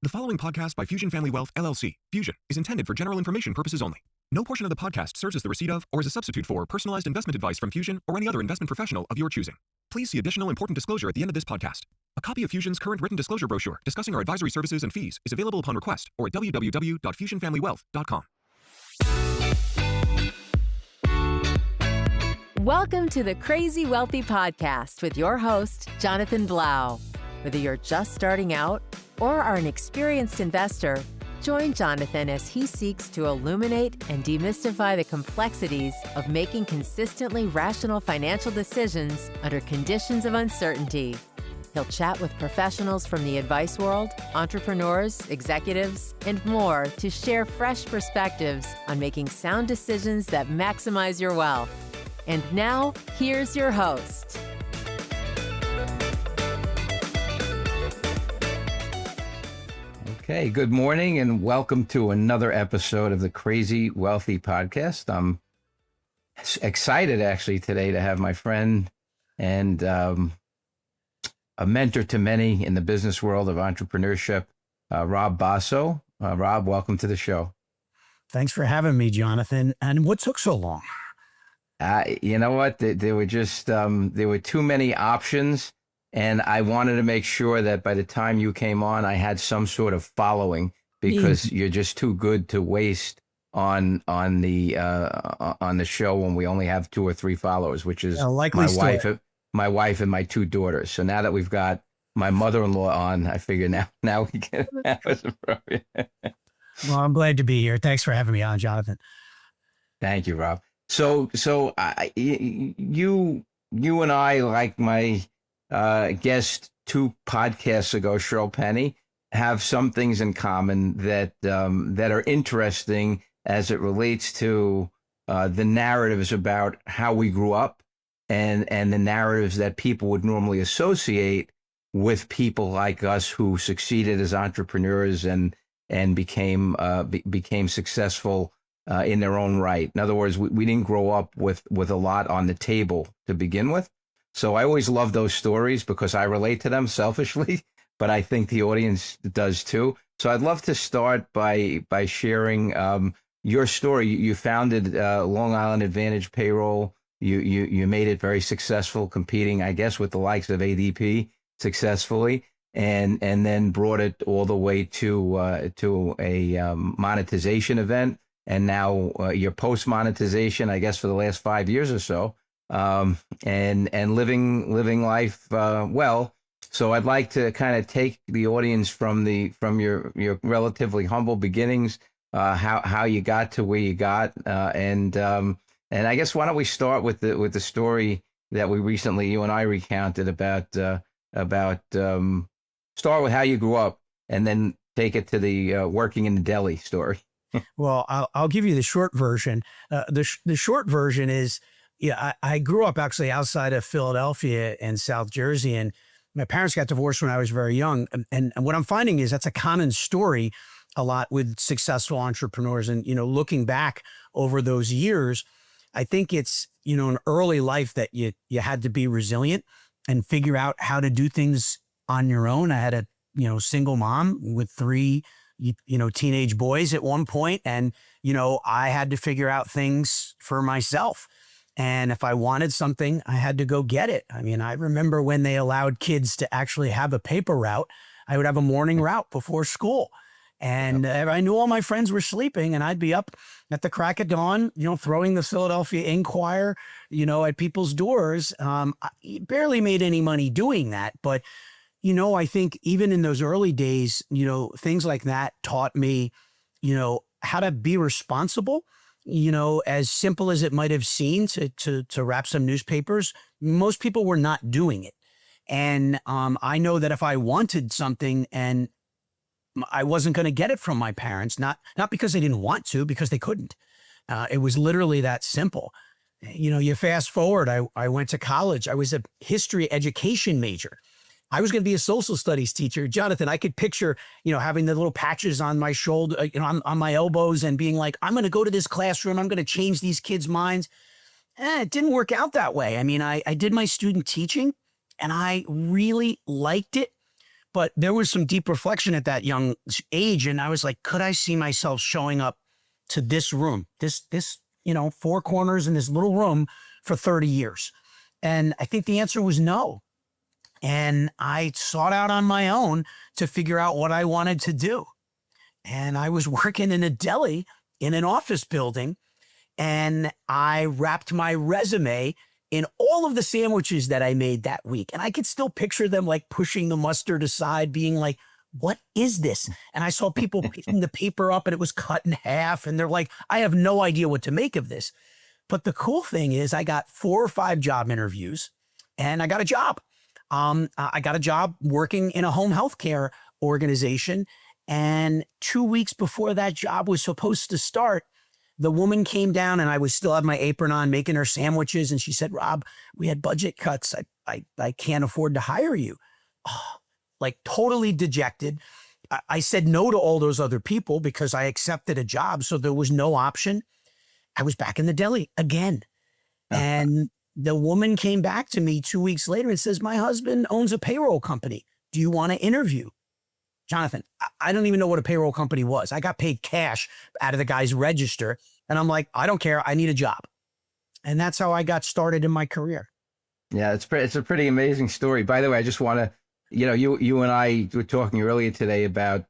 The following podcast by Fusion Family Wealth, LLC, Fusion, is intended for general information purposes only. No portion of the podcast serves as the receipt of or as a substitute for personalized investment advice from Fusion or any other investment professional of your choosing. Please see additional important disclosure at the end of this podcast. A copy of Fusion's current written disclosure brochure discussing our advisory services and fees is available upon request or at www.fusionfamilywealth.com. Welcome to the Crazy Wealthy Podcast with your host, Jonathan Blau. Whether you're just starting out or are an experienced investor, join Jonathan as he seeks to illuminate and demystify the complexities of making consistently rational financial decisions under conditions of uncertainty. He'll chat with professionals from the advice world, entrepreneurs, executives, and more to share fresh perspectives on making sound decisions that maximize your wealth. And now, here's your host. Okay, good morning and welcome to another episode of the Crazy Wealthy Podcast. I'm excited actually today to have my friend and a mentor to many in the business world of entrepreneurship, Rob Basso. Rob, welcome to the show. Thanks for having me, Jonathan. And what took so long? You know what? There were just there were too many options. And I wanted to make sure that by the time you came on, I had some sort of following because you're just too good to waste on the show when we only have 2 or 3 followers, which is my wife and my 2 daughters. So now that we've got my mother-in-law on, I figure now we can have us appropriate. Well, I'm glad to be here. Thanks for having me on, Jonathan. Thank you, Rob. So you and I, like my guest 2 podcasts ago, Cheryl Penny, have some things in common that are interesting as it relates to the narratives about how we grew up and the narratives that people would normally associate with people like us who succeeded as entrepreneurs and became successful in their own right. In other words, we didn't grow up with a lot on the table to begin with. So I always love those stories because I relate to them selfishly, but I think the audience does too. So I'd love to start by sharing your story. You founded Long Island Advantage Payroll. You made it very successful, competing, I guess, with the likes of ADP successfully, and then brought it all the way to a monetization event, and now you're post monetization, I guess, for the last 5 years or so. And living life well. So I'd like to kind of take the audience from your relatively humble beginnings, how you got to where you got, and I guess why don't we start with the story that you and I recounted about start with how you grew up and then take it to the working in the deli story. Well, I'll give you the short version. The short version is, yeah, I grew up actually outside of Philadelphia and South Jersey, and my parents got divorced when I was very young. And what I'm finding is that's a common story a lot with successful entrepreneurs. And, looking back over those years, I think it's, an early life that you had to be resilient and figure out how to do things on your own. I had a, single mom with 3, teenage boys at one point. And, I had to figure out things for myself. And if I wanted something, I had to go get it. I mean, I remember when they allowed kids to actually have a paper route, I would have a morning route before school. And I knew all my friends were sleeping, and I'd be up at the crack of dawn, throwing the Philadelphia Inquirer, at people's doors. I barely made any money doing that. But, I think even in those early days, things like that taught me, how to be responsible. As simple as it might have seemed to wrap some newspapers, most people were not doing it. And I know that if I wanted something and I wasn't going to get it from my parents, not because they didn't want to, because they couldn't. It was literally that simple. You fast forward, I went to college. I was a history education major. I was going to be a social studies teacher. Jonathan, I could picture, having the little patches on my shoulder, on my elbows and being like, I'm going to go to this classroom. I'm going to change these kids' minds. It didn't work out that way. I mean, I did my student teaching and I really liked it, But there was some deep reflection at that young age. And I was like, could I see myself showing up to this room, this, four corners in this little room for 30 years? And I think the answer was no. And I sought out on my own to figure out what I wanted to do. And I was working in a deli in an office building, and I wrapped my resume in all of the sandwiches that I made that week. And I could still picture them like pushing the mustard aside, being like, what is this? And I saw people picking the paper up and it was cut in half. And they're like, I have no idea what to make of this. But the cool thing is I got 4 or 5 job interviews and I got a job. I got a job working in a home health care organization. And 2 weeks before that job was supposed to start, the woman came down and I was still have my apron on making her sandwiches. And she said, Rob, we had budget cuts. I can't afford to hire you. Oh, like totally dejected. I said no to all those other people because I accepted a job. So there was no option. I was back in the deli again. And the woman came back to me 2 weeks later and says, my husband owns a payroll company. Do you want to interview? Jonathan, I don't even know what a payroll company was. I got paid cash out of the guy's register. And I'm like, I don't care. I need a job. And that's how I got started in my career. Yeah, it's a pretty amazing story. By the way, I just want to, you and I were talking earlier today about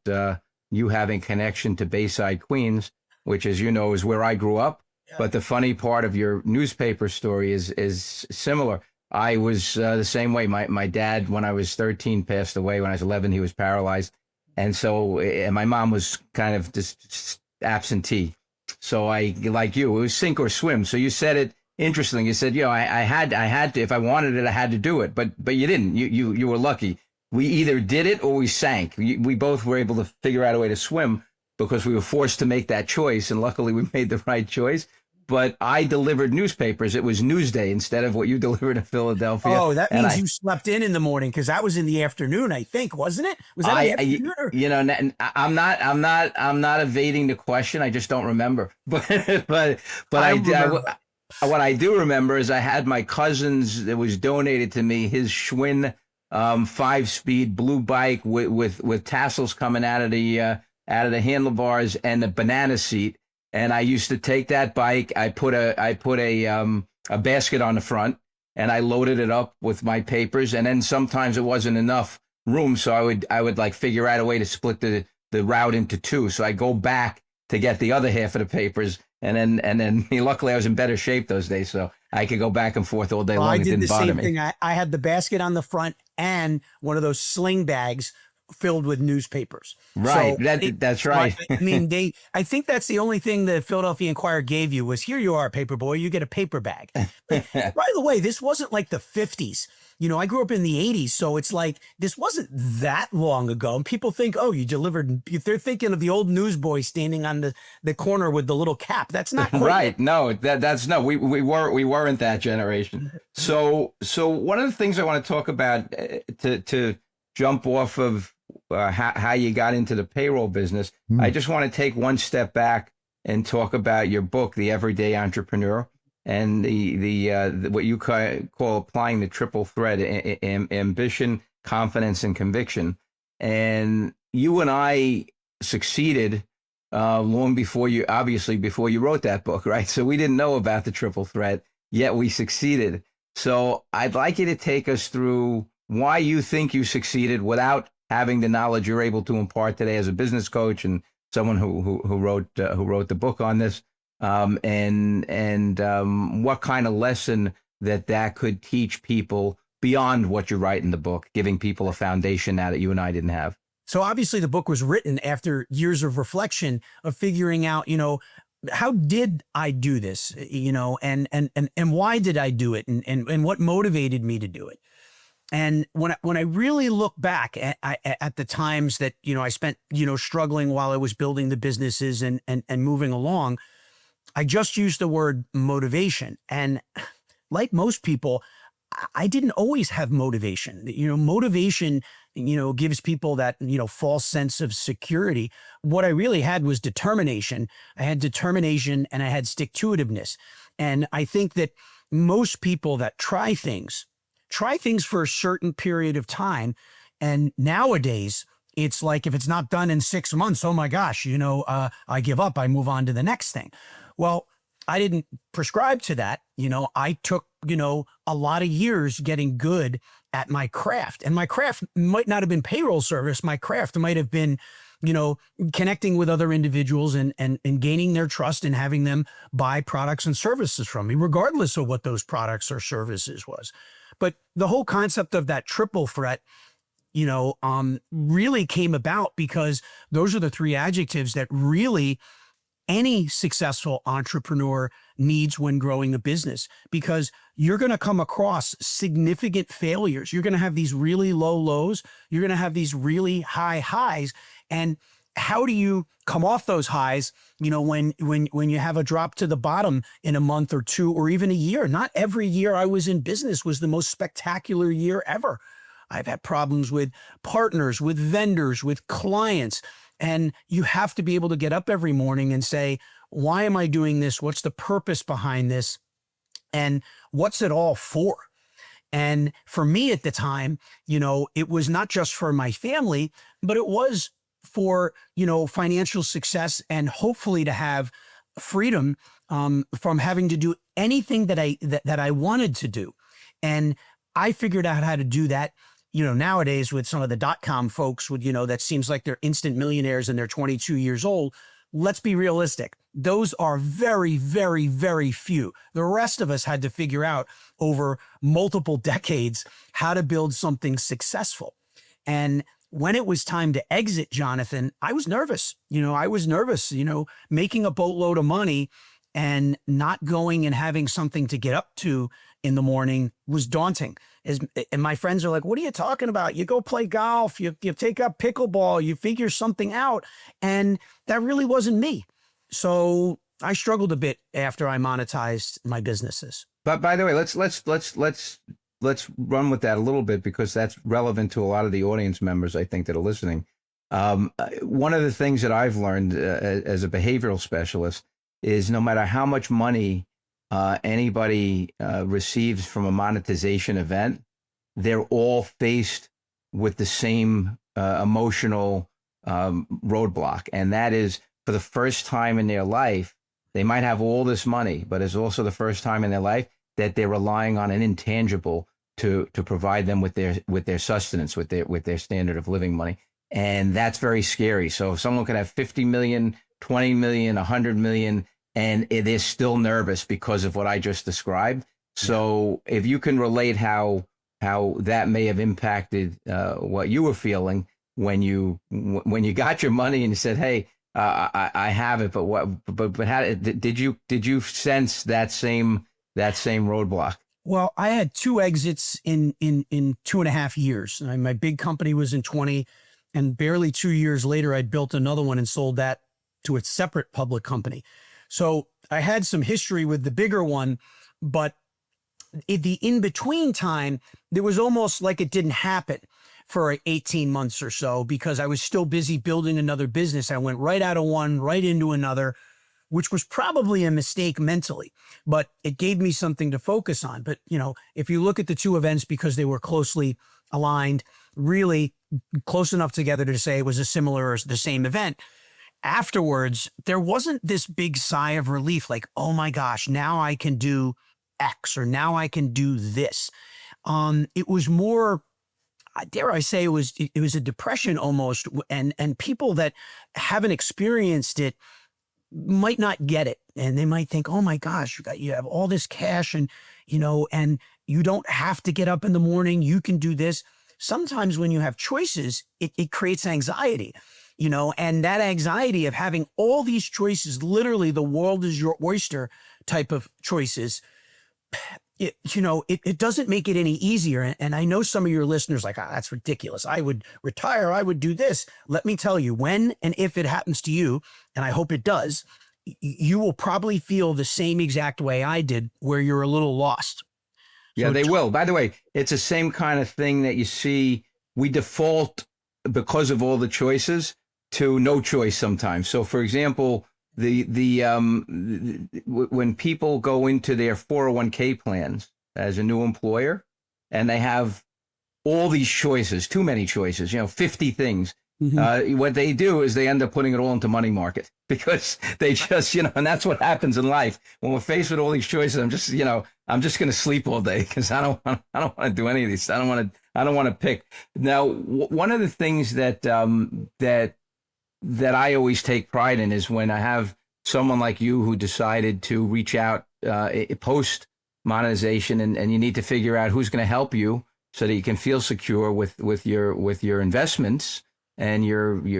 you having connection to Bayside, Queens, which, as you know, is where I grew up. Yeah. But the funny part of your newspaper story is similar. I was the same way. My dad, when I was 13, passed away. When I was 11, he was paralyzed. And so my mom was kind of just absentee. So I, like you, it was sink or swim. So you said it interesting. You said, I had to, if I wanted it, I had to do it. But you didn't. You were lucky. We either did it or we sank. We both were able to figure out a way to swim because we were forced to make that choice. And luckily we made the right choice. But I delivered newspapers. It was Newsday instead of what you delivered in Philadelphia. Oh, that means you slept in the morning because that was in the afternoon, I think, wasn't it? Was that in the afternoon? I'm not evading the question. I just don't remember. But what I do remember is I had my cousin's that was donated to me, his Schwinn 5-speed blue bike with tassels coming out of the handlebars and the banana seat. And I used to take that bike. I put a basket on the front, and I loaded it up with my papers. And then sometimes it wasn't enough room, so I would like figure out a way to split the route into 2. So I go back to get the other half of the papers, and then luckily I was in better shape those days, so I could go back and forth all day long. It didn't bother me. I had the basket on the front and one of those sling bags filled with newspapers. Right. So that's right. I think that's the only thing the Philadelphia Inquirer gave you was, here you are, Paperboy, you get a paper bag. By the way, this wasn't like the 50s. I grew up in the 80s. So it's like, this wasn't that long ago. And people think, oh, you delivered, they're thinking of the old newsboy standing on the corner with the little cap. That's not quite right. No, we weren't that generation. So one of the things I want to talk about to jump off of how you got into the payroll business, I just want to take one step back and talk about your book, The Everyday Entrepreneur, and the what you call applying the triple thread: ambition, confidence, and conviction. And you and I succeeded long before you wrote that book, right? So we didn't know about the triple threat, yet we succeeded. So I'd like you to take us through why you think you succeeded without having the knowledge you're able to impart today as a business coach and someone who wrote the book on this, and what kind of lesson that could teach people beyond what you write in the book, giving people a foundation now that you and I didn't have. So obviously the book was written after years of reflection of figuring out, how did I do this, and why did I do it, and what motivated me to do it. And when I really look back at the times that, I spent, struggling while I was building the businesses and moving along, I just used the word motivation. And like most people, I didn't always have motivation. Motivation, gives people that, false sense of security. What I really had was determination. I had determination and I had stick-to-itiveness. And I think that most people that try things for a certain period of time, And nowadays, it's like if it's not done in 6 months, oh my gosh, I give up. I move on to the next thing. Well, I didn't prescribe to that. I took, a lot of years getting good at my craft. And my craft might not have been payroll service. My craft might have been, connecting with other individuals and gaining their trust and having them buy products and services from me, regardless of what those products or services was. But the whole concept of that triple threat, really came about because those are the three adjectives that really any successful entrepreneur needs when growing a business, because you're going to come across significant failures. You're going to have these really low lows. You're going to have these really high highs. And how do you come off those highs, when you have a drop to the bottom in a month or two or even a year? Not every year I was in business was the most spectacular year ever. I've had problems with partners, with vendors, with clients. And you have to be able to get up every morning and say, why am I doing this? What's the purpose behind this? And what's it all for? And for me at the time, it was not just for my family, but it was for, financial success and hopefully to have freedom from having to do anything that I wanted to do. And I figured out how to do that. Nowadays with some of the .com folks would, that seems like they're instant millionaires and they're 22 years old. Let's be realistic. Those are very, very, very few. The rest of us had to figure out over multiple decades how to build something successful. And when it was time to exit, Jonathan, I was nervous. Making a boatload of money and not going and having something to get up to in the morning was daunting. And my friends are like, what are you talking about? You go play golf, you take up pickleball, you figure something out. And that really wasn't me. So I struggled a bit after I monetized my businesses. But by the way, let's run with that a little bit, because that's relevant to a lot of the audience members, I think, that are listening. One of the things that I've learned as a behavioral specialist is no matter how much money anybody receives from a monetization event, they're all faced with the same emotional roadblock. And that is, for the first time in their life, they might have all this money, but it's also the first time in their life that they're relying on an intangible to provide them with their sustenance, with their standard of living money. And that's very scary. So if someone could have 50 million, 20 million, 100 million, and they're still nervous because of what I just described. So if you can relate how that may have impacted what you were feeling when you got your money and you said, "Hey, I have it," but how did you sense that same roadblock? Well, I had two exits in 2.5 years. My big company was in 20, and barely 2 years later, I'd built another one and sold that to a separate public company. So I had some history with the bigger one, but the in-between time, there was almost like it didn't happen for 18 months or so, because I was still busy building another business. I went right out of one, right into another, which was probably a mistake mentally, but it gave me something to focus on. But, if you look at the two events, because they were closely aligned, really close enough together to say it was a similar or the same event, afterwards, there wasn't this big sigh of relief, like, oh my gosh, now I can do X, or now I can do this. It was more, dare I say, it was a depression almost. And people that haven't experienced it might not get it. And they might think, oh my gosh, you have all this cash and you don't have to get up in the morning. You can do this. Sometimes when you have choices, it creates anxiety. And that anxiety of having all these choices, literally the world is your oyster type of choices, it doesn't make it any easier. And I know some of your listeners like, that's ridiculous. I would retire. I would do this. Let me tell you, when and if it happens to you, and I hope it does, you will probably feel the same exact way I did, where you're a little lost. Yeah, So they will. By the way, it's the same kind of thing that you see. We default, because of all the choices, to no choice sometimes. So, for example, when people go into their 401k plans as a new employer, and they have all these choices, too many choices, 50 things. What they do is they end up putting it all into money market because they just, and that's what happens in life. When we're faced with all these choices, I'm just going to sleep all day because I don't want to do any of these. I don't want to pick. Now, one of the things that I always take pride in is when I have someone like you who decided to reach out post monetization, and you need to figure out who's going to help you so that you can feel secure with your investments and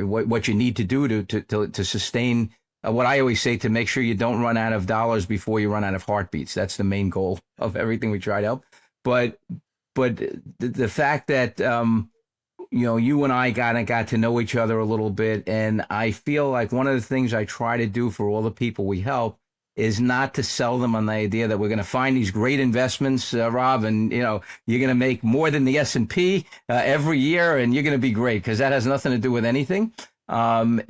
what you need to do to sustain what I always say, to make sure you don't run out of dollars before you run out of heartbeats. That's the main goal of everything we try to help. But the fact that you and I got to know each other a little bit, and I feel like one of the things I try to do for all the people we help is not to sell them on the idea that we're going to find these great investments, Rob, and you're going to make more than the S&P every year, and you're going to be great, because that has nothing to do with anything. What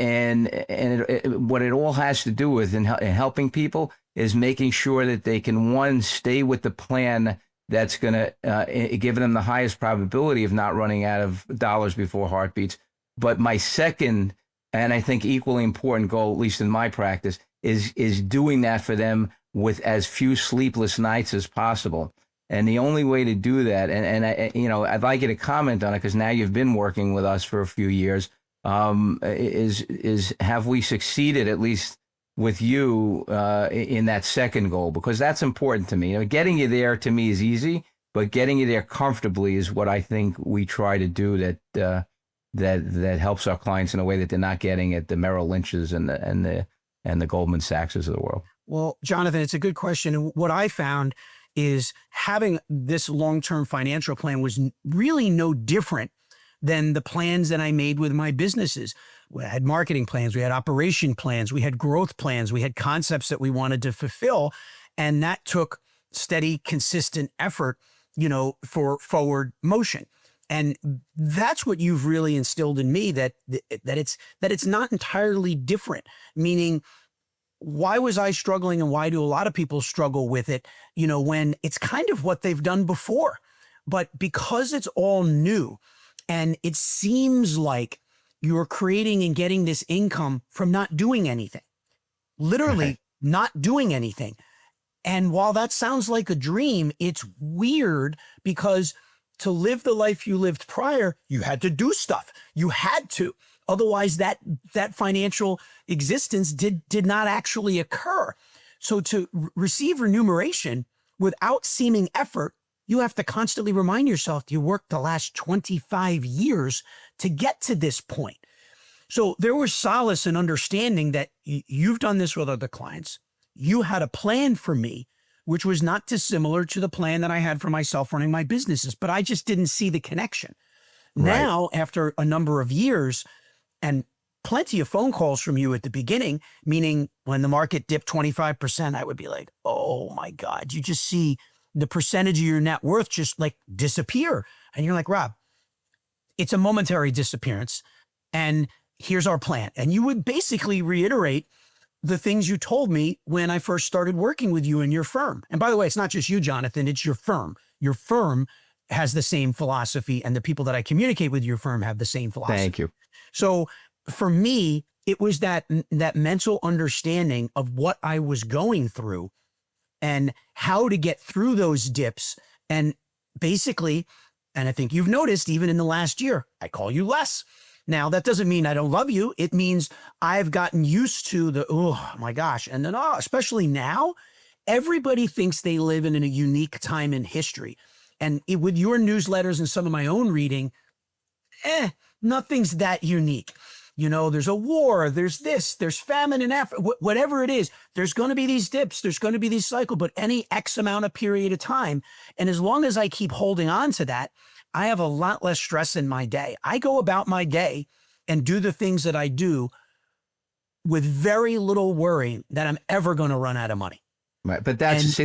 it all has to do with in helping people is making sure that they can, one, stay with the plan that's going to give them the highest probability of not running out of dollars before heartbeats. But my second, and I think equally important goal, at least in my practice, is doing that for them with as few sleepless nights as possible. And the only way to do that, and I'd like you to comment on it, because now you've been working with us for a few years, is have we succeeded, at least with you, in that second goal? Because that's important to me. Getting you there to me is easy, but getting you there comfortably is what I think we try to do, that helps our clients in a way that they're not getting at the Merrill Lynch's and the Goldman Sachs's of the world. Well, Jonathan, it's a good question. And what I found is having this long-term financial plan was really no different than the plans that I made with my businesses. We had marketing plans, we had operation plans, we had growth plans, we had concepts that we wanted to fulfill. And that took steady, consistent effort, for forward motion. And that's what you've really instilled in me, that it's not entirely different. Meaning, why was I struggling, and why do a lot of people struggle with it, when it's kind of what they've done before? But because it's all new, and it seems like you're creating and getting this income from not doing anything, literally not doing anything. And while that sounds like a dream, it's weird, because to live the life you lived prior, you had to do stuff. You had to. Otherwise, that financial existence did not actually occur. So to receive remuneration without seeming effort, you have to constantly remind yourself you worked the last 25 years to get to this point. So there was solace in understanding that you've done this with other clients. You had a plan for me, which was not dissimilar to the plan that I had for myself running my businesses, but I just didn't see the connection. Right. Now, after a number of years and plenty of phone calls from you at the beginning, meaning when the market dipped 25%, I would be like, oh my God, you just see the percentage of your net worth just like disappear. And you're like, Rob, it's a momentary disappearance, and here's our plan. And you would basically reiterate the things you told me when I first started working with you in your firm. And by the way, it's not just you, Jonathan, it's your firm. Your firm has the same philosophy, and the people that I communicate with your firm have the same philosophy. Thank you. So for me, it was that mental understanding of what I was going through and how to get through those dips. And basically, and I think you've noticed even in the last year, I call you less. Now, that doesn't mean I don't love you. It means I've gotten used to the, oh my gosh. And then, especially now, everybody thinks they live in a unique time in history. And with your newsletters and some of my own reading, nothing's that unique. There's a war, there's this, there's famine in Africa, whatever it is, there's going to be these dips, there's going to be these cycles, but any X amount of period of time. And as long as I keep holding on to that, I have a lot less stress in my day. I go about my day and do the things that I do with very little worry that I'm ever going to run out of money. Right. But that's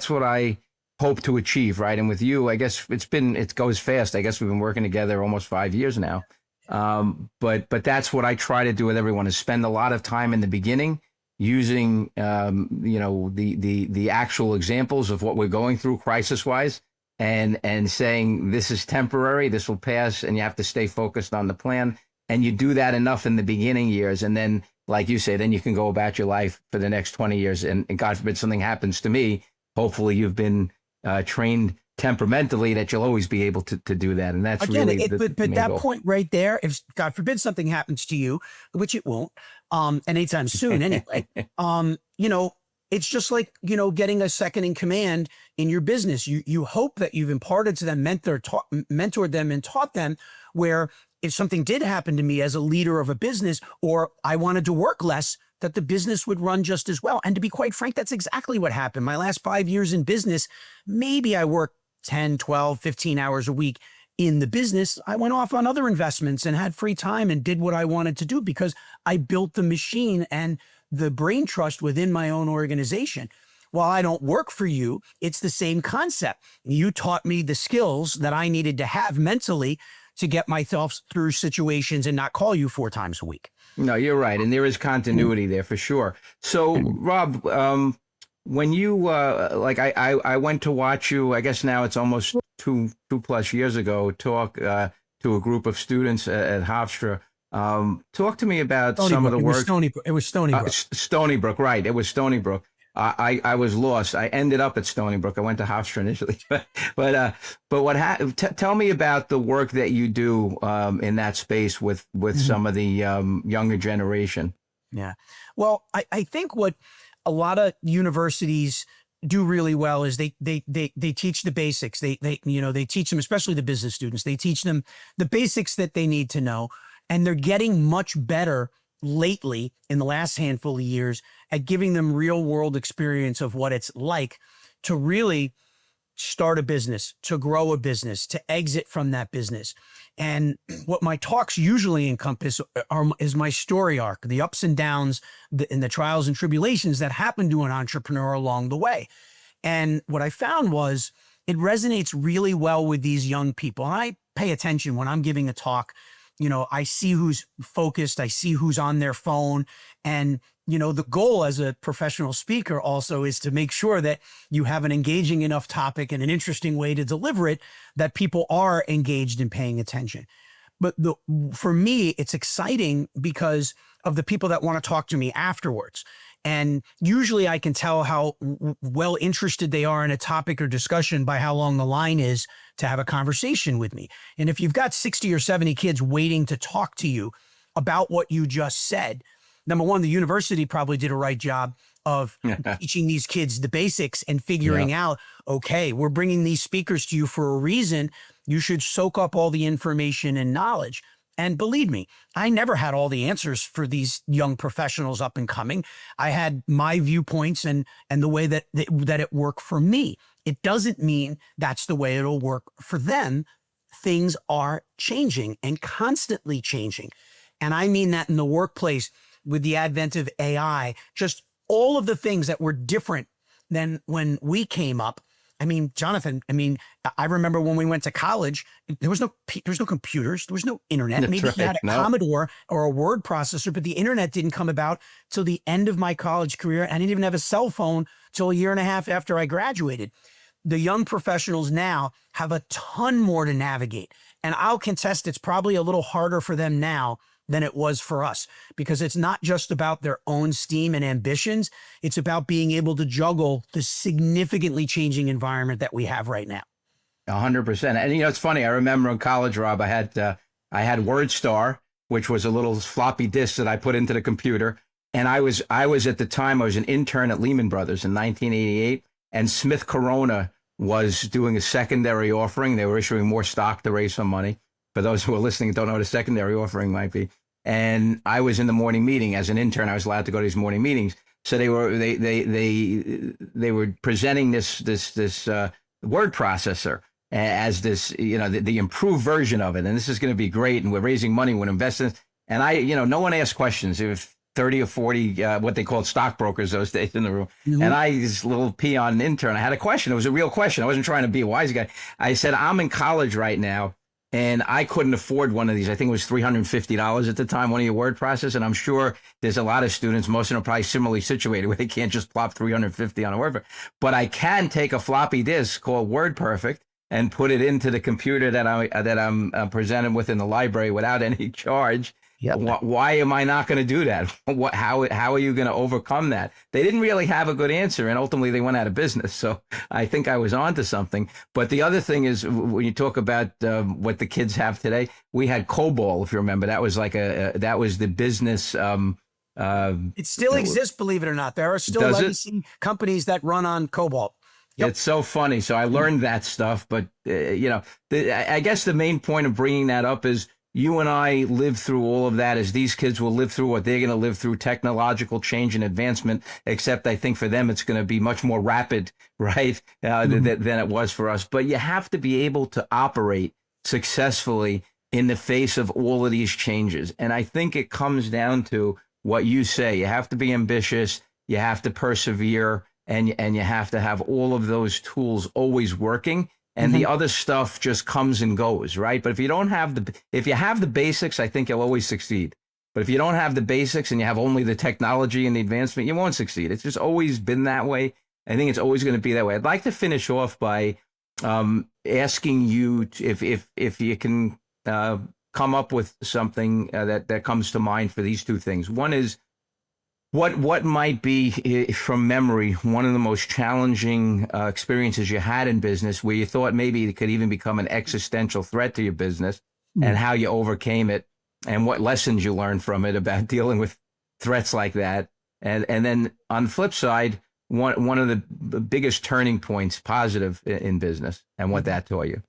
what I hope to achieve. Right. And with you, I guess it goes fast. I guess we've been working together almost 5 years now. But that's what I try to do with everyone, is spend a lot of time in the beginning using, the actual examples of what we're going through crisis wise, and saying this is temporary, this will pass, and you have to stay focused on the plan. And you do that enough in the beginning years, and then, like you say, then you can go about your life for the next 20 years. And God forbid something happens to me. Hopefully, you've been trained temperamentally that you'll always be able to do that. And that's Again, really but that goal. point right there, if God forbid something happens to you, which it won't, anytime soon anyway, it's just like, getting a second in command in your business. You hope that you've imparted to them, mentored them and taught them, where if something did happen to me as a leader of a business, or I wanted to work less, that the business would run just as well. And to be quite frank, that's exactly what happened. My last 5 years in business, maybe I worked 10, 12, 15 hours a week in the business. I went off on other investments and had free time and did what I wanted to do because I built the machine and the brain trust within my own organization. While I don't work for you, it's the same concept. You taught me the skills that I needed to have mentally to get myself through situations and not call you 4 times a week. No, you're right. And there is continuity there for sure. So, Rob, when you, I went to watch you, I guess now it's almost two plus years ago, talk to a group of students at Hofstra. Talk to me about some of the work. It was Stony Brook. Stony Brook, right. It was Stony Brook. I was lost. I ended up at Stony Brook. I went to Hofstra initially, but tell me about the work that you do in that space with some of the younger generation. Yeah. Well, I think what a lot of universities do really well is they teach the basics. They teach them, especially the business students, they teach them the basics that they need to know. And they're getting much better lately in the last handful of years at giving them real world experience of what it's like to really start a business, to grow a business, to exit from that business. And what my talks usually encompass is my story arc, the ups and downs and the trials and tribulations that happen to an entrepreneur along the way. And what I found was it resonates really well with these young people. And I pay attention when I'm giving a talk. I see who's focused. I see who's on their phone. And, the goal as a professional speaker also is to make sure that you have an engaging enough topic and an interesting way to deliver it that people are engaged in paying attention. But for me, it's exciting because of the people that want to talk to me afterwards. And usually I can tell how well interested they are in a topic or discussion by how long the line is to have a conversation with me. And if you've got 60 or 70 kids waiting to talk to you about what you just said, number one, the university probably did a right job of teaching these kids the basics and figuring out, okay, we're bringing these speakers to you for a reason. You should soak up all the information and knowledge. And believe me, I never had all the answers for these young professionals up and coming. I had my viewpoints and the way that it worked for me. It doesn't mean that's the way it'll work for them. Things are changing and constantly changing. And I mean that in the workplace with the advent of AI, just all of the things that were different than when we came up. I mean, Jonathan, I remember when we went to college, there was no computers, there was no internet. That's Maybe right. you had a No. Commodore or a word processor, but the internet didn't come about till the end of my college career. I didn't even have a cell phone till a year and a half after I graduated. The young professionals now have a ton more to navigate. And I'll contest it's probably a little harder for them now than it was for us, because it's not just about their own steam and ambitions. It's about being able to juggle the significantly changing environment that we have right now. 100%. And it's funny. I remember in college, Rob, I had WordStar, which was a little floppy disk that I put into the computer. And I was at the time, I was an intern at Lehman Brothers in 1988, and Smith Corona was doing a secondary offering. They were issuing more stock to raise some money. For those who are listening and don't know what a secondary offering might be. And I was in the morning meeting as an intern. I was allowed to go to these morning meetings. So they were presenting this word processor as this, the improved version of it. And this is going to be great. And we're raising money, we're investing. And no one asked questions. There were 30 or 40, what they called stockbrokers those days in the room. Mm-hmm. And I, this little peon intern, I had a question. It was a real question. I wasn't trying to be a wise guy. I said, I'm in college right now, and I couldn't afford one of these. I think it was $350 at the time, one of your word processors. And I'm sure there's a lot of students, most of them are probably similarly situated, where they can't just plop $350 on a word. But I can take a floppy disk called WordPerfect, and put it into the computer that I'm presented with in the library without any charge. Yep. Why am I not going to do that? How are you going to overcome that? They didn't really have a good answer, and ultimately they went out of business. So I think I was onto something. But the other thing is, when you talk about what the kids have today, we had COBOL, if you remember. That was like that was the business. It still exists, believe it or not. There are still legacy companies that run on COBOL. Yep. It's so funny. So I learned that stuff. But I guess the main point of bringing that up is, you and I lived through all of that, as these kids will live through what they're going to live through, technological change and advancement, except I think for them it's going to be much more rapid, right, than it was for us. But you have to be able to operate successfully in the face of all of these changes. And I think it comes down to what you say. You have to be ambitious, you have to persevere, and you have to have all of those tools always working. And the other stuff just comes and goes, right? But if you have the basics, I think you'll always succeed. But if you don't have the basics and you have only the technology and the advancement, you won't succeed. It's just always been that way. I think it's always going to be that way. I'd like to finish off by asking you if you can come up with something that comes to mind for these two things. One is, what might be, from memory, one of the most challenging experiences you had in business, where you thought maybe it could even become an existential threat to your business, and how you overcame it, and what lessons you learned from it about dealing with threats like that. And then on the flip side, one of the biggest turning points, positive, in business, and what that taught you.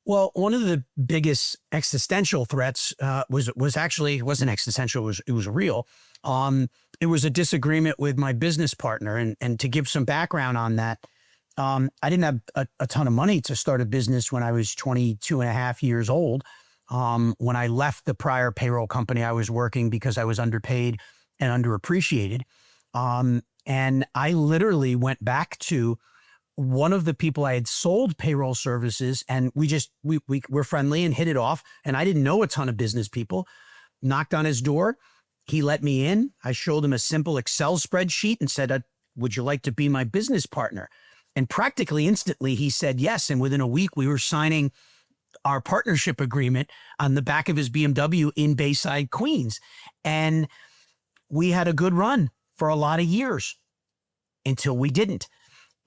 Well, one of the biggest existential threats wasn't existential. It was real. It was a disagreement with my business partner. And to give some background on that, I didn't have a ton of money to start a business when I was 22 and a half years old. When I left the prior payroll company I was working, because I was underpaid and underappreciated. And I literally went back to one of the people I had sold payroll services, and we were friendly and hit it off. And I didn't know a ton of business people. Knocked on his door. He let me in. I showed him a simple Excel spreadsheet and said, would you like to be my business partner? And practically instantly he said yes. And within a week we were signing our partnership agreement on the back of his BMW in Bayside, Queens. And we had a good run for a lot of years until we didn't.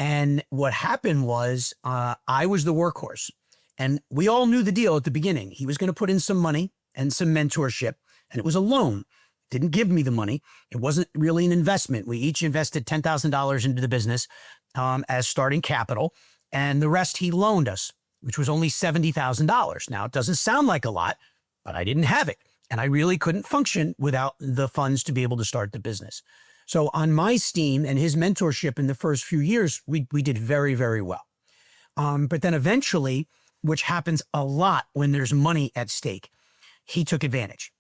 And what happened was I was the workhorse, and we all knew the deal at the beginning. He was going to put in some money and some mentorship, and it was a loan. Didn't give me the money. It wasn't really an investment. We each invested $10,000 into the business as starting capital, and the rest he loaned us, which was only $70,000. Now, it doesn't sound like a lot, but I didn't have it, and I really couldn't function without the funds to be able to start the business. So on my steam and his mentorship in the first few years, we did very, very well. But then eventually, which happens a lot when there's money at stake, he took advantage.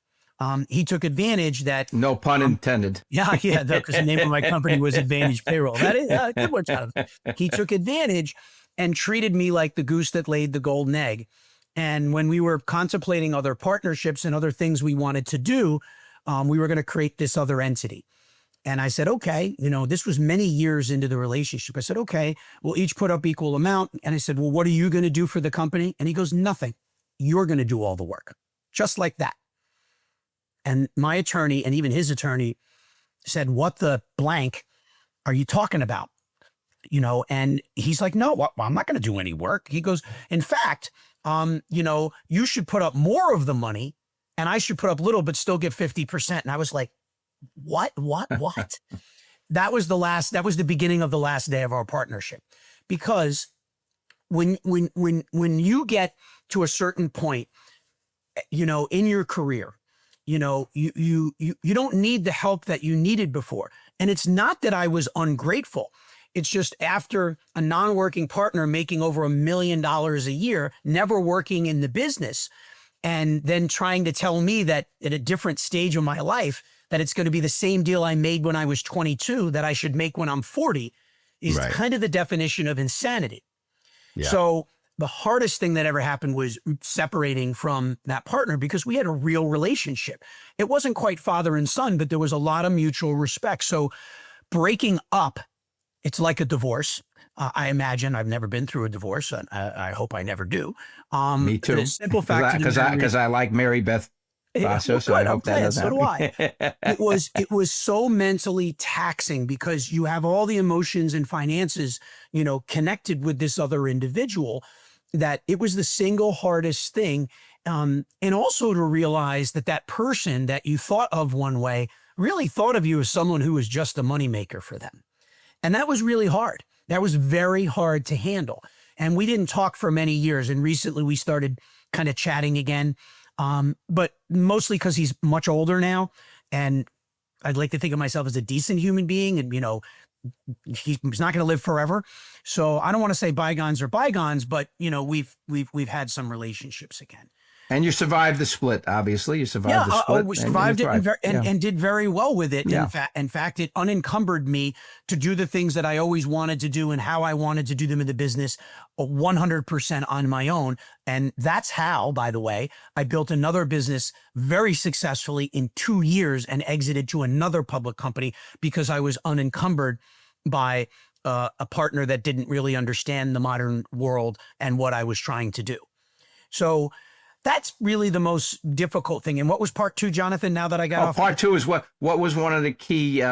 He took advantage that... No pun intended. Yeah, because the name of my company was Advantage Payroll. That is good one, Jonathan. He took advantage and treated me like the goose that laid the golden egg. And when we were contemplating other partnerships and other things we wanted to do, we were going to create this other entity. And I said, okay, this was many years into the relationship. I said, okay, we'll each put up equal amount. And I said, well, what are you going to do for the company? And he goes, nothing. You're going to do all the work. Just like that. And my attorney and even his attorney said, what the blank are you talking about? And he's like, no, well, I'm not going to do any work. He goes, in fact, you should put up more of the money and I should put up little, but still get 50%. And I was like, what? That was the beginning of the last day of our partnership. Because when you get to a certain point, in your career, you don't need the help that you needed before. And it's not that I was ungrateful. It's just after a non-working partner making over $1 million a year, never working in the business, and then trying to tell me that at a different stage of my life, that it's going to be the same deal I made when I was 22 that I should make when I'm 40 is kind of the definition of insanity. Yeah. So the hardest thing that ever happened was separating from that partner, because we had a real relationship. It wasn't quite father and son, but there was a lot of mutual respect. So breaking up, it's like a divorce. I imagine I've never been through a divorce, and I hope I never do. Me too. The simple fact Because I like Mary Beth Basso, well, so I good, I'm hope that glad, doesn't so do I. happen. It was so mentally taxing because you have all the emotions and finances, connected with this other individual, that it was the single hardest thing. And also to realize that that person that you thought of one way really thought of you as someone who was just a moneymaker for them. And that was really hard. That was very hard to handle. And we didn't talk for many years. And recently we started kind of chatting again. But mostly because he's much older now. And I'd like to think of myself as a decent human being. And, he's not going to live forever. So I don't want to say bygones are bygones, but, we've had some relationships again. And you survived the split, obviously. You survived the split. We survived it and did very well with it. Yeah. In fact, it unencumbered me to do the things that I always wanted to do and how I wanted to do them in the business 100% on my own. And that's how, by the way, I built another business very successfully in 2 years and exited to another public company because I was unencumbered by a partner that didn't really understand the modern world and what I was trying to do. So that's really the most difficult thing. And what was part two, Jonathan, now that I got off? Part two is what was one of the key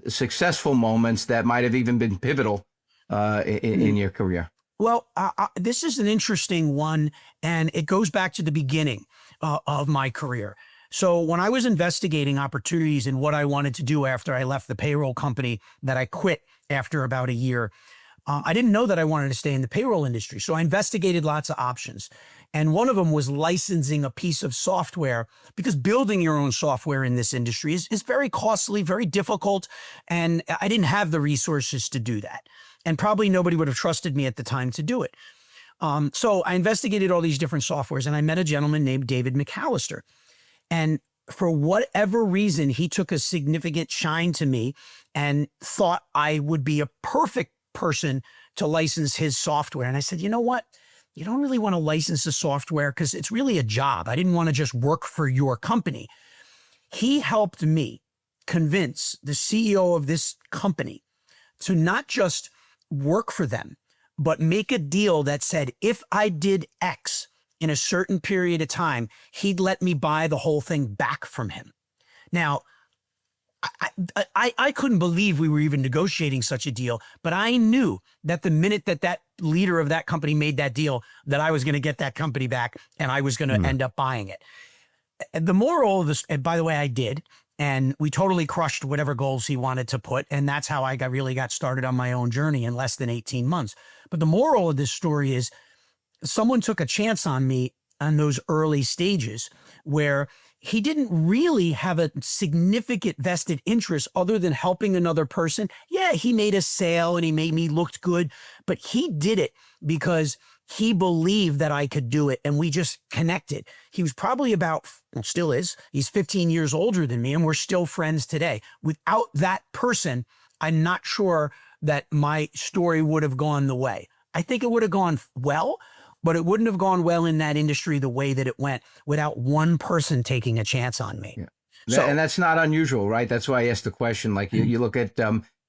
successful moments that might have even been pivotal in your career? Well, this is an interesting one, and it goes back to the beginning of my career. So when I was investigating opportunities and what I wanted to do after I left the payroll company that I quit after about a year, I didn't know that I wanted to stay in the payroll industry. So I investigated lots of options. And one of them was licensing a piece of software, because building your own software in this industry is very costly, very difficult. And I didn't have the resources to do that. And probably nobody would have trusted me at the time to do it. So I investigated all these different softwares, and I met a gentleman named David McAllister. And for whatever reason, he took a significant shine to me and thought I would be a perfect person to license his software. And I said, you know what? You don't really want to license the software because it's really a job. I didn't want to just work for your company. He helped me convince the CEO of this company to not just work for them, but make a deal that said, if I did X in a certain period of time, he'd let me buy the whole thing back from him. Now, I couldn't believe we were even negotiating such a deal, but I knew that the minute that leader of that company made that deal, that I was going to get that company back and I was going to end up buying it. And the moral of this, and by the way, I did, and we totally crushed whatever goals he wanted to put. And that's how I really got started on my own journey in less than 18 months. But the moral of this story is someone took a chance on me on those early stages where he didn't really have a significant vested interest other than helping another person. Yeah, he made a sale and he made me look good, but he did it because he believed that I could do it, and we just connected. He was probably still is, he's 15 years older than me, and we're still friends today. Without that person, I'm not sure that my story would have gone the way. I think it would have gone well, but it wouldn't have gone well in that industry the way that it went without one person taking a chance on me. Yeah. And that's not unusual, right? That's why I asked the question. Like you look at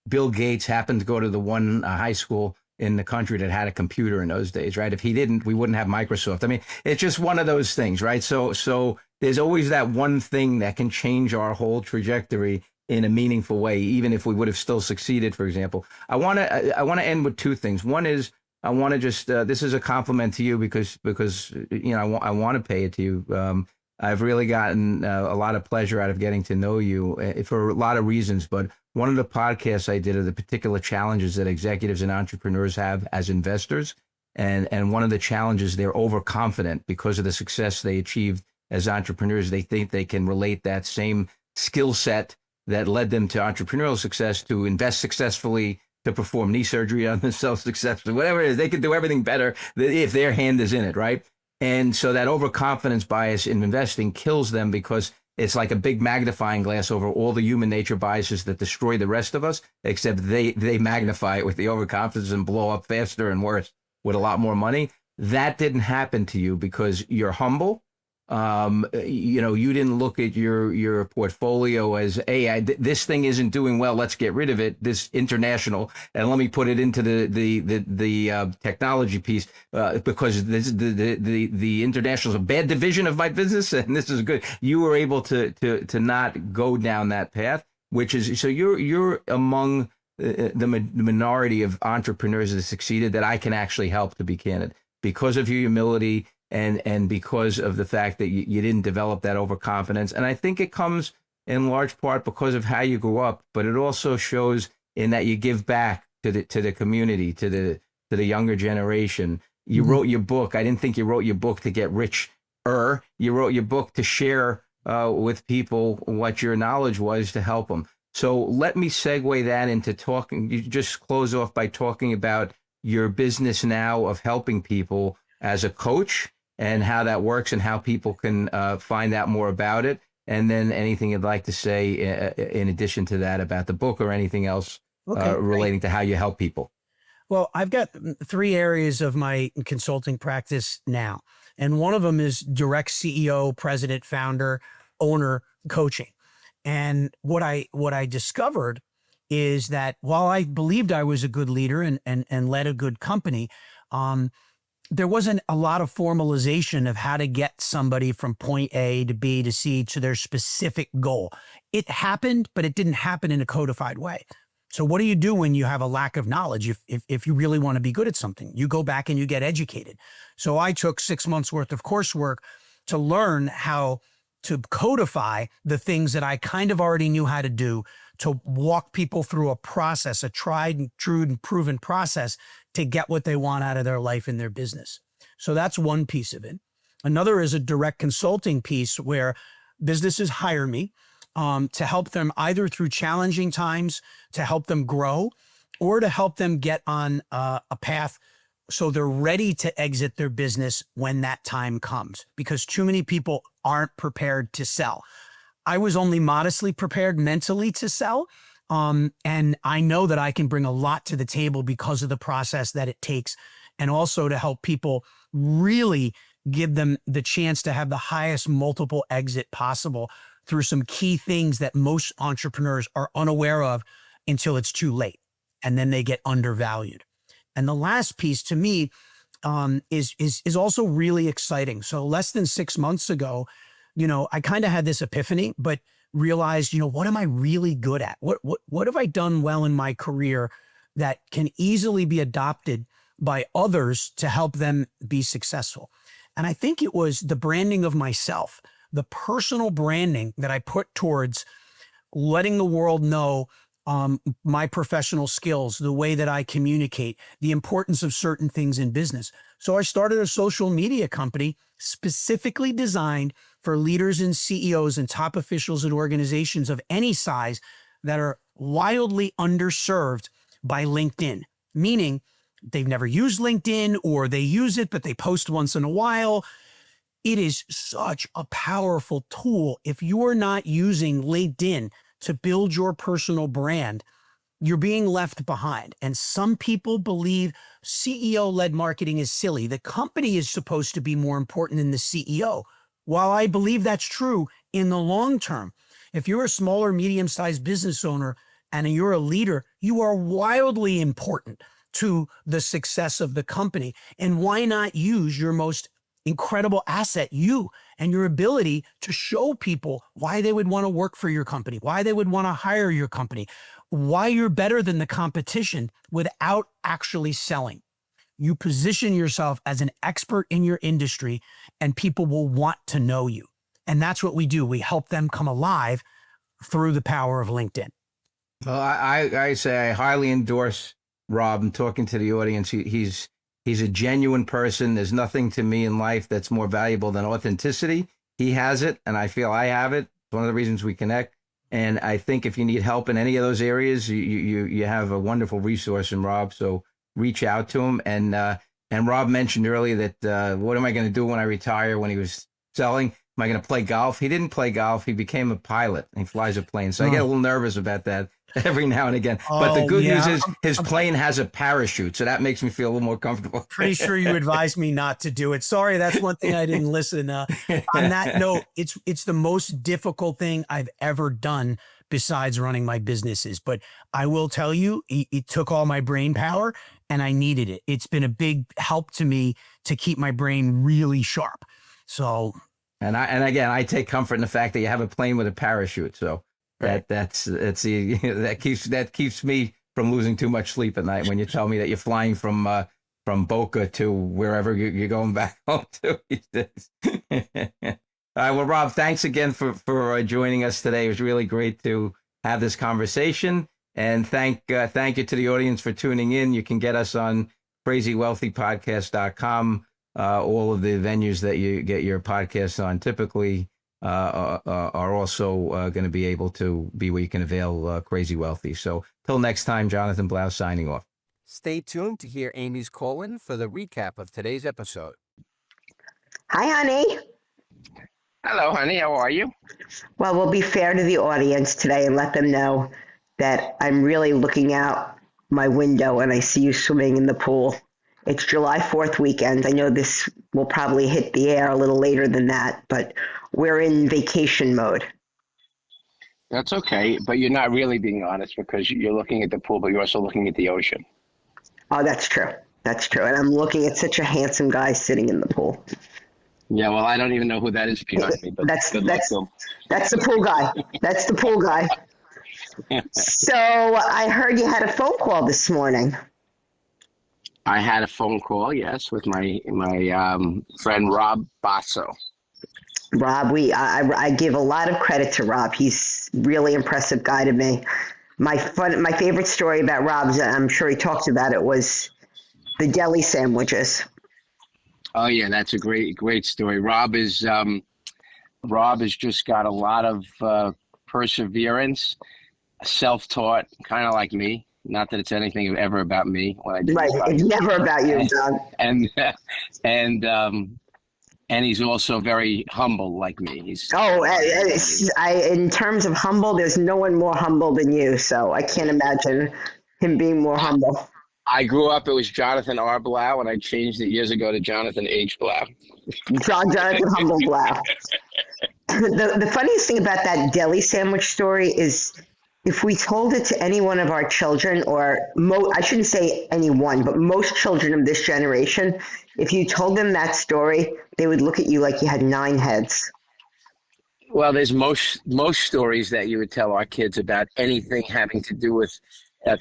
Bill Gates happened to go to the one high school in the country that had a computer in those days, right? If he didn't, we wouldn't have Microsoft. I mean, it's just one of those things, right? So there's always that one thing that can change our whole trajectory in a meaningful way, even if we would have still succeeded, for example. I want to end with two things. One is, I want to just, this is a compliment to you because I want to pay it to you. I've really gotten a lot of pleasure out of getting to know you for a lot of reasons. But one of the podcasts I did are the particular challenges that executives and entrepreneurs have as investors. And one of the challenges, they're overconfident because of the success they achieved as entrepreneurs. They think they can relate that same skill set that led them to entrepreneurial success to invest successfully, to perform knee surgery on themselves successfully, whatever it is. They can do everything better if their hand is in it, right? And so that overconfidence bias in investing kills them because it's like a big magnifying glass over all the human nature biases that destroy the rest of us, except they magnify it with the overconfidence and blow up faster and worse with a lot more money. That didn't happen to you because you're humble. You didn't look at your portfolio as, hey, this thing isn't doing well, let's get rid of it, this international, and let me put it into the technology piece, because the international is a bad division of my business, and this is good. You were able to not go down that path, which is, so you're among the minority of entrepreneurs that succeeded that I can actually help, to be candid, because of your humility and because of the fact that you didn't develop that overconfidence. And I think it comes in large part because of how you grew up, but it also shows in that you give back to the community, to the younger generation. You wrote your book. I didn't think you wrote your book to get rich. You wrote your book to share with people what your knowledge was, to help them. So let me segue that into talking. You just close off by talking about your business now of helping people as a coach, and how that works, and how people can find out more about it. And then anything you'd like to say in addition to that about the book, or anything else relating to how you help people. Well, I've got 3 areas of my consulting practice now. And one of them is direct CEO, president, founder, owner coaching. And what I discovered is that while I believed I was a good leader and led a good company, there wasn't a lot of formalization of how to get somebody from point A to B to C to their specific goal. It happened, but it didn't happen in a codified way. So what do you do when you have a lack of knowledge? If you really want to be good at something, you go back and you get educated. So I took 6 months worth of coursework to learn how to codify the things that I kind of already knew how to do, to walk people through a process, a tried and true and proven process to get what they want out of their life and their business. So that's one piece of it. Another is a direct consulting piece where businesses hire me to help them either through challenging times, to help them grow, or to help them get on a path so they're ready to exit their business when that time comes, because too many people aren't prepared to sell. I was only modestly prepared mentally to sell. And I know that I can bring a lot to the table because of the process that it takes, and also to help people really give them the chance to have the highest multiple exit possible through some key things that most entrepreneurs are unaware of until it's too late, and then they get undervalued. And the last piece to me is also really exciting. So less than 6 months ago, I kind of had this epiphany, but realized, what am I really good at? What have I done well in my career that can easily be adopted by others to help them be successful? And I think it was the branding of myself, the personal branding that I put towards letting the world know my professional skills, the way that I communicate, the importance of certain things in business. So I started a social media company specifically designed for leaders and CEOs and top officials at organizations of any size that are wildly underserved by LinkedIn, meaning they've never used LinkedIn, or they use it, but they post once in a while. It is such a powerful tool. If you are not using LinkedIn to build your personal brand, you're being left behind. And some people believe CEO-led marketing is silly. The company is supposed to be more important than the CEO. While I believe that's true in the long term, if you're a small or medium-sized business owner and you're a leader, you are wildly important to the success of the company. And why not use your most incredible asset, you, and your ability to show people why they would want to work for your company, why they would want to hire your company, why you're better than the competition without actually selling. You position yourself as an expert in your industry, and people will want to know you. And that's what we do. We help them come alive through the power of LinkedIn. Well, I say I highly endorse Rob. I'm talking to the audience. He's a genuine person. There's nothing to me in life that's more valuable than authenticity. He has it, and I feel I have it. It's one of the reasons we connect. And I think if you need help in any of those areas, you have a wonderful resource in Rob. So reach out to him. And Rob mentioned earlier that what am I going to do when I retire? When he was selling, Am I going to play golf? He didn't play golf. He became a pilot. He flies a plane. So I get a little nervous about that every now and again. But the good news is his plane has a parachute. So that makes me feel a little more comfortable. Pretty sure you advised me not to do it. Sorry, that's one thing I didn't listen. On that note, it's the most difficult thing I've ever done besides running my businesses. But I will tell you, it took all my brain power and I needed it. It's been a big help to me to keep my brain really sharp. So... And again, I take comfort in the fact that you have a plane with a parachute. So that keeps me from losing too much sleep at night when you tell me that you're flying from Boca to wherever you're going back home to. All right. Well, Rob, thanks again for joining us today. It was really great to have this conversation. And thank you to the audience for tuning in. You can get us on crazywealthypodcast.com. All of the venues that you get your podcasts on typically are also going to be able to be where you can avail Crazy Wealthy. So till next time, Jonathan Blau signing off. Stay tuned to hear Amy's call-in for the recap of today's episode. Hi, honey. Hello, honey. How are you? Well, we'll be fair to the audience today and let them know that I'm really looking out my window and I see you swimming in the pool. It's July 4th weekend. I know this will probably hit the air a little later than that, but we're in vacation mode. That's okay, but you're not really being honest because you're looking at the pool, but you're also looking at the ocean. Oh, that's true. That's true. And I'm looking at such a handsome guy sitting in the pool. Yeah, well, I don't even know who that is behind me, but that's the pool guy. That's the pool guy. So I heard you had a phone call this morning. I had a phone call, yes, with my friend Rob Basso. Rob, I give a lot of credit to Rob. He's a really impressive guy to me. My favorite story about Rob's, I'm sure he talked about it, was the deli sandwiches. Oh yeah, that's a great story. Rob has just got a lot of perseverance, self-taught, kind of like me. Not that it's anything ever about me. When I do right, it's never about you, John. And he's also very humble, like me. In terms of humble, there's no one more humble than you. So I can't imagine him being more humble. I grew up, it was Jonathan R. Blau, and I changed it years ago to Jonathan H. Blau. Jonathan Humble Blau. The funniest thing about that deli sandwich story is, if we told it to any one of our children, or I shouldn't say any one, but most children of this generation, if you told them that story, they would look at you like you had 9 heads. Well, there's most stories that you would tell our kids about anything having to do with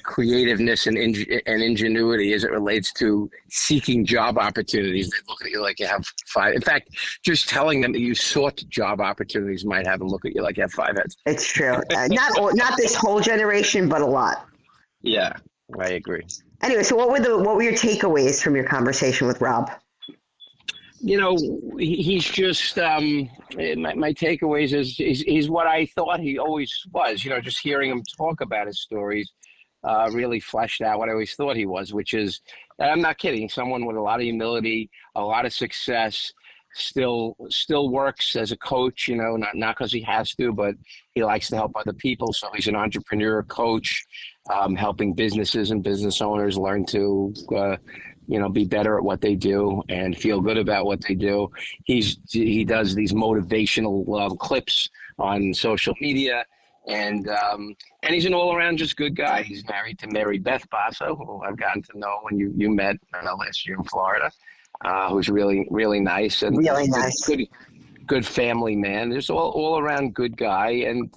creativeness and ingenuity as it relates to seeking job opportunities. They look at you like you have 5. In fact, just telling them that you sought job opportunities might have them look at you like you have 5 heads. It's true. Not this whole generation, but a lot. Yeah, I agree. Anyway, so what were your takeaways from your conversation with Rob? You know, he's just my takeaways is he's what I thought he always was. You know, just hearing him talk about his stories really fleshed out what I always thought he was, which is, I'm not kidding, someone with a lot of humility, a lot of success, still works as a coach, you know, not because he has to, but he likes to help other people. So he's an entrepreneur coach, helping businesses and business owners learn to, be better at what they do and feel good about what they do. He does these motivational clips on social media. And he's an all-around just good guy. He's married to Mary Beth Basso, who I've gotten to know when you met last year in Florida, who's really, really nice. And really nice. Good family man. Just all-around good guy. And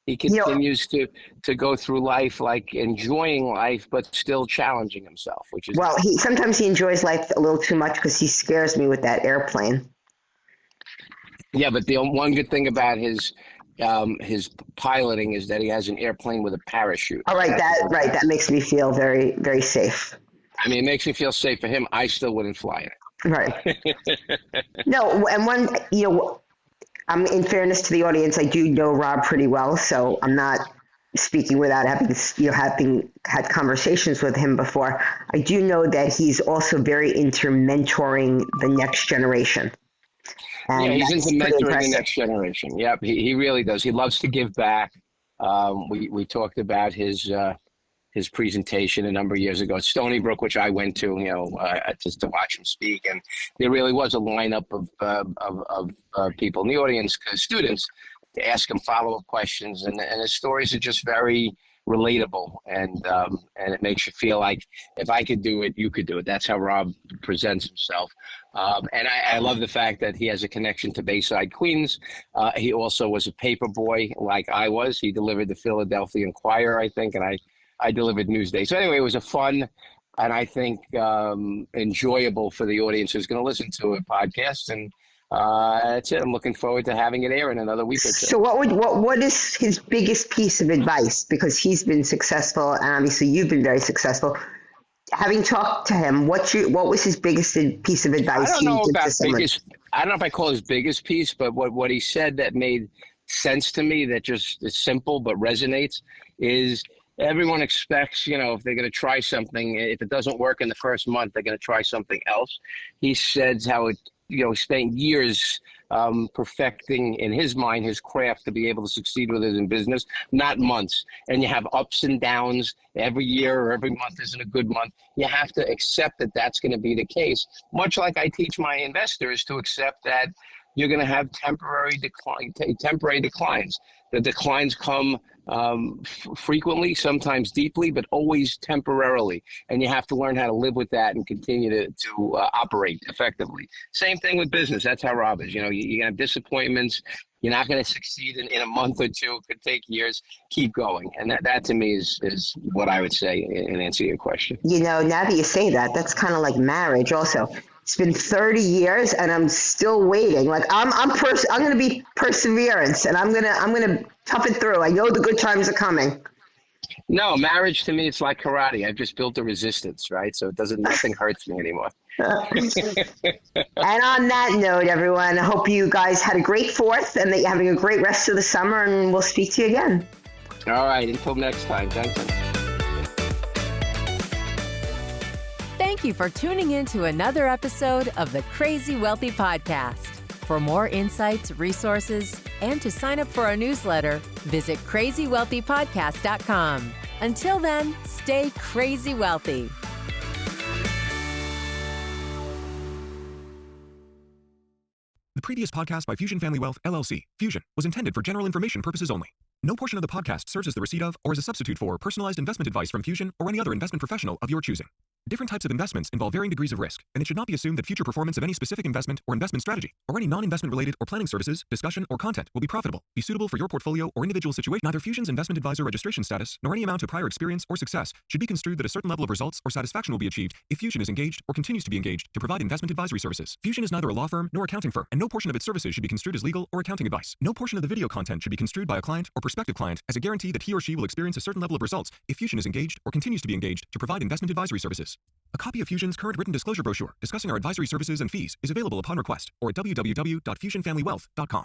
he continues to go through life, like enjoying life, but still challenging himself, which is... Well, sometimes he enjoys life a little too much because he scares me with that airplane. Yeah, but the one good thing about his piloting is that he has an airplane with a parachute. All right, that makes me feel very, very safe. I mean, it makes me feel safe for him. I still wouldn't fly it. Right. No, and I'm in fairness to the audience, I do know Rob pretty well, so I'm not speaking without having had conversations with him before. I do know that he's also very into mentoring the next generation. Yeah, And he's that's into pretty mentoring the impressive. next generation. Yep, he really does. He loves to give back. We talked about his presentation a number of years ago at Stony Brook, which I went to, just to watch him speak, and there really was a lineup of people in the audience, students, to ask him follow-up questions, and his stories are just very relatable, and it makes you feel like if I could do it, you could do it. That's how Rob presents himself, and I love the fact that he has a connection to Bayside, Queens. He also was a paper boy like I was. He delivered the Philadelphia Inquirer, I think, and I delivered Newsday. So anyway, it was a fun and I think enjoyable for the audience who's going to listen to a podcast. And that's it. I'm looking forward to having it air in another week or two. So what is his biggest piece of advice? Because he's been successful, and obviously you've been very successful. Having talked to him, what was his biggest piece of advice? I don't know about biggest. I don't know if I call his biggest piece, but what he said that made sense to me, that just is simple but resonates, is everyone expects, if they're going to try something, if it doesn't work in the first month, they're going to try something else. He said how it, spent years perfecting, in his mind, his craft to be able to succeed with it in business, not months. And you have ups and downs every year, or every month isn't a good month. You have to accept that that's going to be the case. Much like I teach my investors to accept that you're going to have temporary declines. The declines come frequently, sometimes deeply, but always temporarily. And you have to learn how to live with that and continue to operate effectively. Same thing with business. That's how Rob is. You're going to have disappointments. You're not going to succeed in a month or two. It could take years. Keep going. And that to me is what I would say in answer to your question. Now that you say that, that's kind of like marriage also. It's been 30 years and I'm still waiting. Like I'm going to be perseverance, and I'm going to tough it through. I know the good times are coming. No, marriage to me, it's like karate. I've just built a resistance, right? So nothing hurts me anymore. And on that note, everyone, I hope you guys had a great 4th and that you're having a great rest of the summer, and we'll speak to you again. All right. Until next time. Thanks. Thank you for tuning in to another episode of the Crazy Wealthy Podcast. For more insights, resources, and to sign up for our newsletter, visit crazywealthypodcast.com. Until then, stay crazy wealthy. The previous podcast by Fusion Family Wealth, LLC, Fusion, was intended for general information purposes only. No portion of the podcast serves as the receipt of or as a substitute for personalized investment advice from Fusion or any other investment professional of your choosing. Different types of investments involve varying degrees of risk, and it should not be assumed that future performance of any specific investment or investment strategy or any non-investment related or planning services, discussion, or content will be profitable, be suitable for your portfolio or individual situation. Neither Fusion's investment advisor registration status nor any amount of prior experience or success should be construed that a certain level of results or satisfaction will be achieved if Fusion is engaged or continues to be engaged to provide investment advisory services. Fusion is neither a law firm nor accounting firm, and no portion of its services should be construed as legal or accounting advice. No portion of the video content should be construed by a client or prospective client as a guarantee that he or she will experience a certain level of results if Fusion is engaged or continues to be engaged to provide investment advisory services. A copy of Fusion's current written disclosure brochure discussing our advisory services and fees is available upon request or at www.fusionfamilywealth.com.